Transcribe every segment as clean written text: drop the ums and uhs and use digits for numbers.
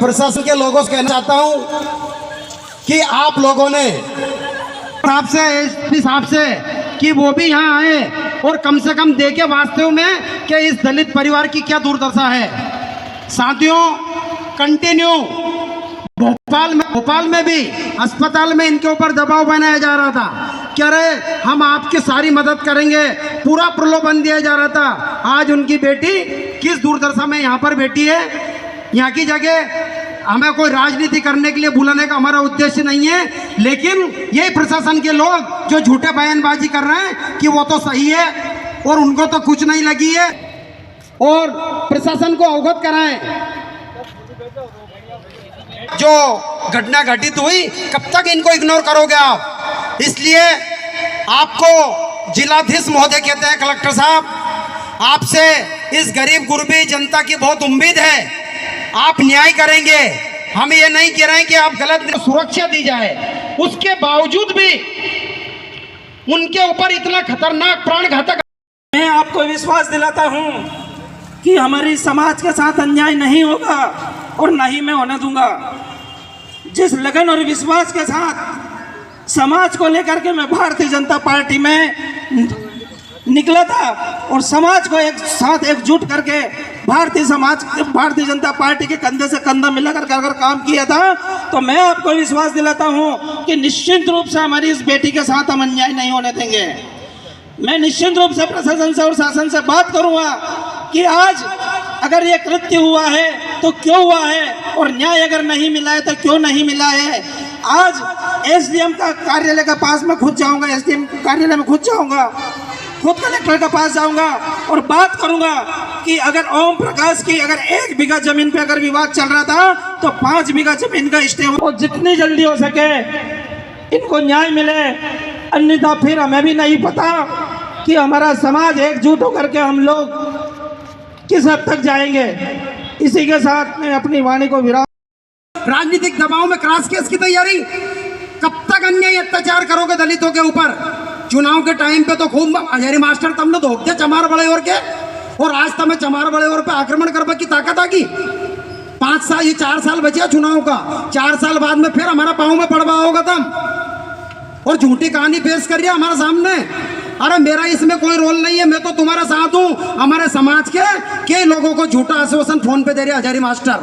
प्रशासन के लोगों से कहना चाहता हूं कि आप लोगों ने आपसे एसपी साहब से कि वो भी यहाँ आए और कम से कम देखे वास्तव में कि इस दलित परिवार की क्या दुर्दशा है। साथियों, कंटिन्यू भोपाल में भी अस्पताल में इनके ऊपर दबाव बनाया जा रहा था कि अरे हम आपकी सारी मदद करेंगे, पूरा प्रलोभन दिया जा रहा था। आज उनकी बेटी किस दुर्दशा में यहाँ पर बैठी है। यहाँ की जगह हमें कोई राजनीति करने के लिए बुलाने का हमारा उद्देश्य नहीं है, लेकिन यही प्रशासन के लोग जो झूठे बयानबाजी कर रहे हैं कि वो तो सही है और उनको तो कुछ नहीं लगी है, और प्रशासन को अवगत कराएं जो घटना घटित हुई। कब तक इनको इग्नोर करोगे आप? इसलिए आपको जिलाधीश महोदय कहते हैं, कलेक्टर साहब, आपसे इस गरीब गुरबी जनता की बहुत उम्मीद है, आप न्याय करेंगे। हम ये नहीं कह रहे हैं कि आप गलत, सुरक्षा दी जाए, उसके बावजूद भी उनके ऊपर इतना खतरनाक प्राण घातक। मैं आपको विश्वास दिलाता हूं कि हमारी समाज के साथ अन्याय नहीं होगा और ना ही मैं होने दूंगा। जिस लगन और विश्वास के साथ समाज को लेकर के मैं भारतीय जनता पार्टी में निकला था और समाज को एक साथ एकजुट करके भारतीय जनता पार्टी के कंधे से कंधा मिलाकर अगर काम किया था, तो मैं आपको विश्वास दिलाता हूं कि निश्चित रूप से हमारी इस बेटी के साथ हम अन्याय नहीं होने देंगे। मैं निश्चित रूप से प्रशासन से और शासन से बात करूंगा कि आज अगर ये कृत्य हुआ है तो क्यों हुआ है, और न्याय अगर नहीं मिला है तो क्यों नहीं मिला है। आज एसडीएम का कार्यालय के पास में खुद जाऊंगा, एसडीएम कार्यालय में खुद जाऊंगा, खुद कलेक्टर के पास जाऊंगा और बात करूंगा कि अगर ओम प्रकाश की अगर 1 बीघा जमीन पे अगर विवाद चल रहा था तो 5 बीघा जमीन का स्टे हो, जितनी जल्दी हो सके इनको न्याय मिले। अन्यथा फिर हमें भी नहीं पता कि हमारा समाज एकजुट होकर के हम लोग किस हद तक जाएंगे। इसी के साथ मैं अपनी वाणी को विराम। राजनीतिक दबाव में क्रॉस केस की तैयारी, कब तक अन्याय अत्याचार करोगे दलितों के ऊपर? चुनाव के टाइम पे तो खूब हजारी मास्टर तुमने धोखे चमार बड़े और के, और आज तमें चमार बड़े और पे आक्रमण करने की ताकत आ गई। 5 साल, ये 4 साल बचे चुनाव का, 4 साल बाद में फिर हमारा पाँव में पड़वा होगा तुम, और झूठी कहानी पेश कर रही है हमारे सामने। अरे मेरा इसमें कोई रोल नहीं है, मैं तो तुम्हारे साथ हूँ। हमारे समाज के लोगों को झूठा आश्वासन फोन पे दे रहे हजारी मास्टर।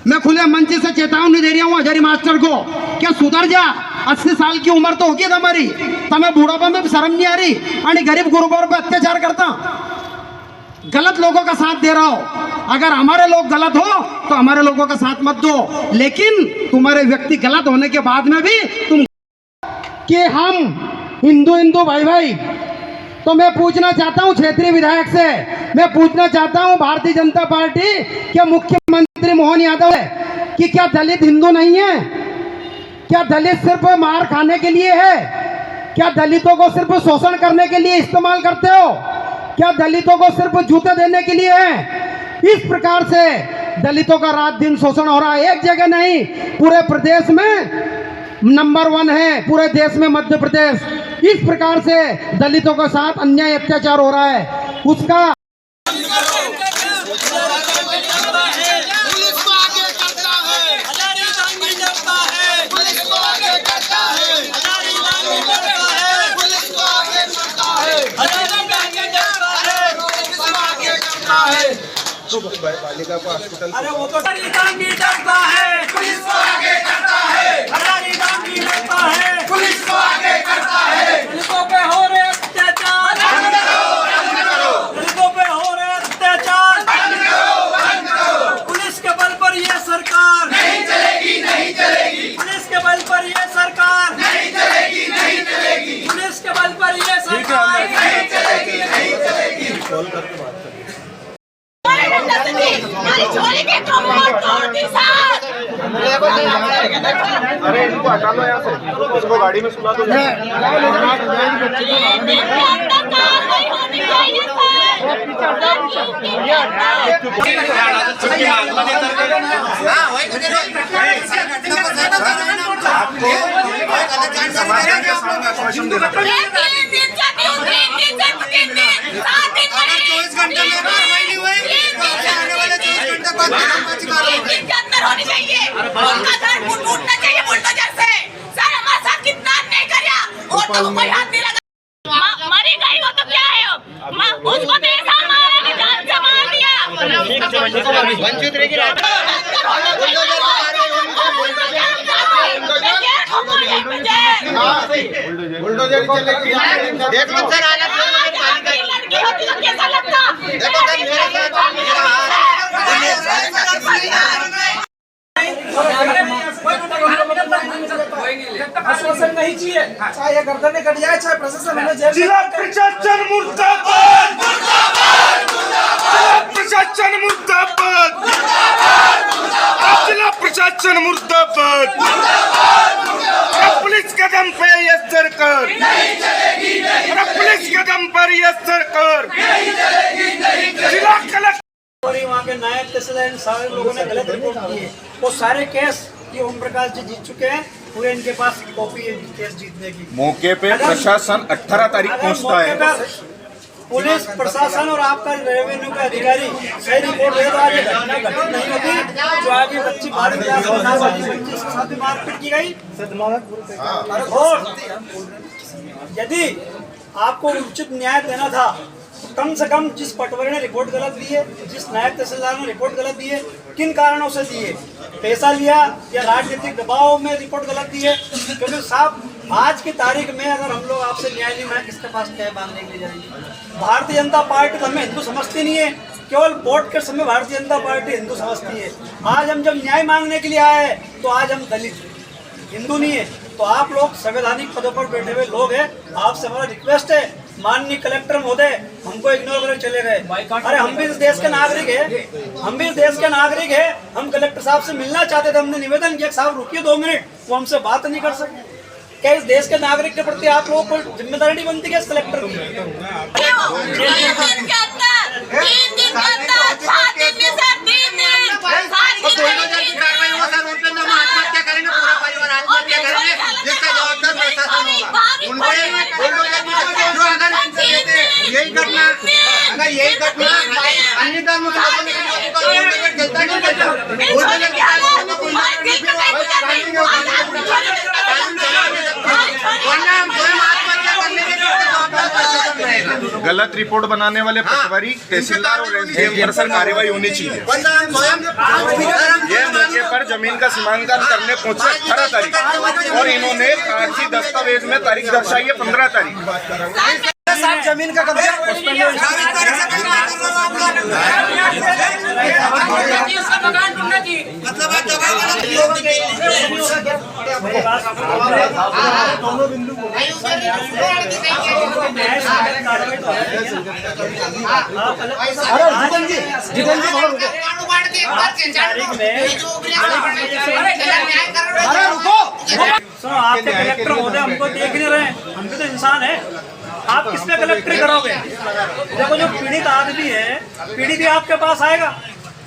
मैं खुले मंच से चेतावनी दे रहा हूँ हजारी मास्टर को, क्या सुधर जा। 80 साल की उम्र तो होगी तुम्हारी, तुम्हें बूढ़ापा में भी शर्म नहीं आ रही, और गरीब गुरुबों पर अत्याचार करता, गलत लोगों का साथ दे रहा हो। अगर हमारे लोग गलत हो तो हमारे लोगों का साथ मत दो, लेकिन तुम्हारे व्यक्ति गलत होने के बाद में भी तुम कि हम हिंदू भाई, तो मैं पूछना चाहता हूं क्षेत्रीय विधायक से, मैं पूछना चाहता हूं भारतीय जनता पार्टी के मुख्यमंत्री मोहन यादव है कि क्या दलित हिंदू नहीं है? क्या दलित सिर्फ मार खाने के लिए है? क्या दलितों को सिर्फ शोषण करने के लिए इस्तेमाल करते हो? क्या दलितों को सिर्फ जूते देने के लिए है? इस प्रकार से दलितों का रात दिन शोषण हो रहा है। एक जगह नहीं, पूरे प्रदेश में नंबर 1 है, पूरे देश में मध्य प्रदेश। इस प्रकार से दलितों के साथ अन्याय अत्याचार हो रहा है, उसका बालिका को हॉस्पिटल, अरे वो तो डरता है, पुलिस को आगे करता है, हजारी दांगी डरता है, पुलिस को आगे करता है। दलितों पे हो रहे अत्याचार बंद करो, दलितों पे हो रहे अत्याचार बंद करो। पुलिस के बल पर ये सरकार नहीं चलेगी, पुलिस के बल पर ये सरकार नहीं चलेगी, पुलिस के बल पर ये सरकार नहीं चलेगी। कॉल करके बात करिए। अरे इनको हटा लो यहाँ से, इसको गाड़ी में सुला दो। होनी चाहिए। कोई हाथ नहीं लगा। मरी गई हो तो क्या है उसको तो ऐसा मारा कि जान से मार दिया। वंचित रहेगी बुलडोजर चलेगी। देखो सर लड़की होती तो कैसा लगता। प्रशासन नहीं चाहिए, चाहे ये गर्दनें कट जाए, चाहे प्रशासन हमें जेल। जिला प्रशासन मुर्दाबाद, जिला प्रशासन मुर्दाबाद, जिला प्रशासन मुर्दाबाद। पुलिस कदम पे ये सरकार, पुलिस कदम पर ये सरकार। जिला कलेक्टर और वहाँ के नायब तहसीलदार सारे लोगों ने गलत रिपोर्ट की है। वो सारे केस ये ओम प्रकाश जी जीत चुके हैं, पूरे इनके पास कॉपी है केस जीतने की। मौके पे प्रशासन 18 तारीख अगर पहुंचता मौके है। पर पुलिस प्रशासन और आपका रेवेन्यू का अधिकारी सही रिपोर्ट दे तो आज ये घटना घटित नहीं होती। जो आज ये बच्ची मारपीट के साथ भी मारपीट की गई। और यदि आपको उचित न्याय देना था तो कम से कम जिस पटवारी ने रिपोर्ट गलत दी है, जिस नायब तहसीलदार ने रिपोर्ट गलत दी है, किन कारणों से दी है, पैसा लिया या राजनीतिक दबाव में रिपोर्ट गलत दी है। क्योंकि साहब आज की तारीख में अगर हम लोग आपसे न्याय नहीं मांगे, किसके पास न्याय मांगने के लिए जाएंगे। भारतीय जनता पार्टी तो हमें हिंदू समझती नहीं है, केवल वोट के समय भारतीय जनता पार्टी हिंदू समझती है। आज हम जब न्याय मांगने के लिए आए हैं तो आज हम दलित हिंदू नहीं है। तो आप लोग संवैधानिक पदों पर बैठे हुए लोग हैं, आपसे हमारा रिक्वेस्ट है, माननीय कलेक्टर महोदय हमको इग्नोर कर चले गए। अरे हम भी इस देश के नागरिक है, हम भी इस देश के नागरिक है। हम कलेक्टर साहब से मिलना चाहते थे, हमने निवेदन किया साहब रुकिए 2 मिनट, वो हमसे बात नहीं कर सके। क्या इस देश के नागरिक के प्रति आप लोगों को जिम्मेदारी नहीं बनती है इस कलेक्टर की? आत्महत्या करेंगे, पूरा परिवार आत्महत्या करेंगे, जिसका जवाबदार प्रशासन होगा। यही घटना अगर यही घटना अन्य धर्म गलत रिपोर्ट बनाने वाले पटवारी तहसीलदार और एसडीएम पर सर कार्रवाई होनी चाहिए। ये मौके पर जमीन का सीमांकन करने पहुंचे 18 तारीख और इन्होंने कागजी दस्तावेज में तारीख दर्शाई है 15 तारीख। जमीन का कब्जा आपके कलेक्टर महोदय हमको देख नहीं रहे, हम भी तो इंसान है। आप किस पे कलेक्ट्री करोगे? देखो जो पीड़ित आदमी है, पीड़ित भी आपके पास आएगा,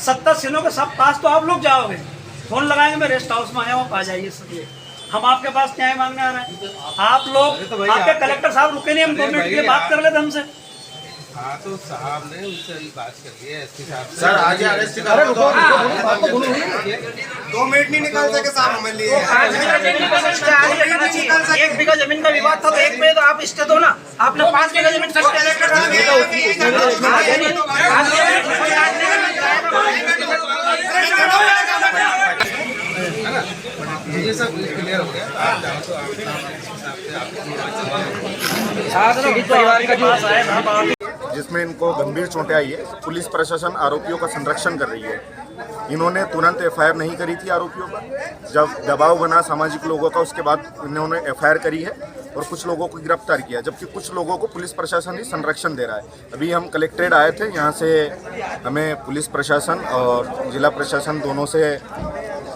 70 सिनों के सब पास तो आप लोग जाओगे, फोन लगाएंगे मैं रेस्ट हाउस में आया हूँ, आ जाइए सब। हम आपके पास न्याय मांगने आ रहे हैं, आप लोग आपके कलेक्टर साहब रुके नहीं, हम 2 मिनट के लिए बात कर लेते हमसे। हाँ तो साहब ने उससे बात कर लिया एसपी साहब से। सर आज अरेस्ट कर 2 मिनट नहीं निकाल सके साहब हमें लिए। 1 बीघा जमीन का विवाद था तो 1 पे तो आप स्टे दो ना, आपने 5 बीघा जमीन ये सब क्लियर हो गया। आप जाओ तो आप जिसमें इनको गंभीर चोटें आई है। पुलिस प्रशासन आरोपियों का संरक्षण कर रही है। इन्होंने तुरंत एफआईआर नहीं करी थी आरोपियों पर, जब दबाव बना सामाजिक लोगों का उसके बाद इन्होंने एफआईआर करी है और कुछ लोगों को गिरफ्तार किया, जबकि कुछ लोगों को पुलिस प्रशासन ही संरक्षण दे रहा है। अभी हम कलेक्ट्रेट आए थे, यहाँ से हमें पुलिस प्रशासन और जिला प्रशासन दोनों से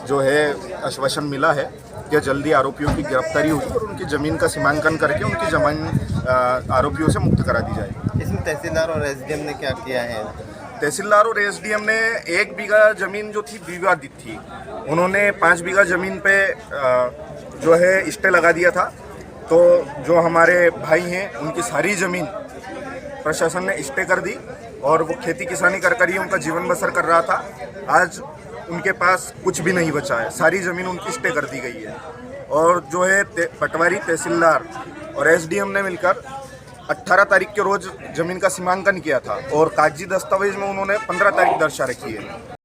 जो है आश्वासन मिला है कि जल्दी आरोपियों की गिरफ्तारी होगी और उनकी ज़मीन का सीमांकन करके उनकी ज़मीन आरोपियों से मुक्त करा दी जाएगी। इसमें तहसीलदार और एसडीएम ने क्या किया है? तहसीलदार और एसडीएम ने 1 बीघा ज़मीन जो थी विवादित थी, उन्होंने 5 बीघा ज़मीन पे जो है स्टे लगा दिया था। तो जो हमारे भाई हैं उनकी सारी ज़मीन प्रशासन ने स्टे कर दी और वो खेती किसानी कर ही उनका जीवन बसर कर रहा था। आज उनके पास कुछ भी नहीं बचा है, सारी ज़मीन उनकी स्टे कर दी गई है। और जो है पटवारी तहसीलदार और एसडीएम ने मिलकर 18 तारीख के रोज जमीन का सीमांकन किया था और कागजी दस्तावेज में उन्होंने 15 तारीख दर्शा रखी है।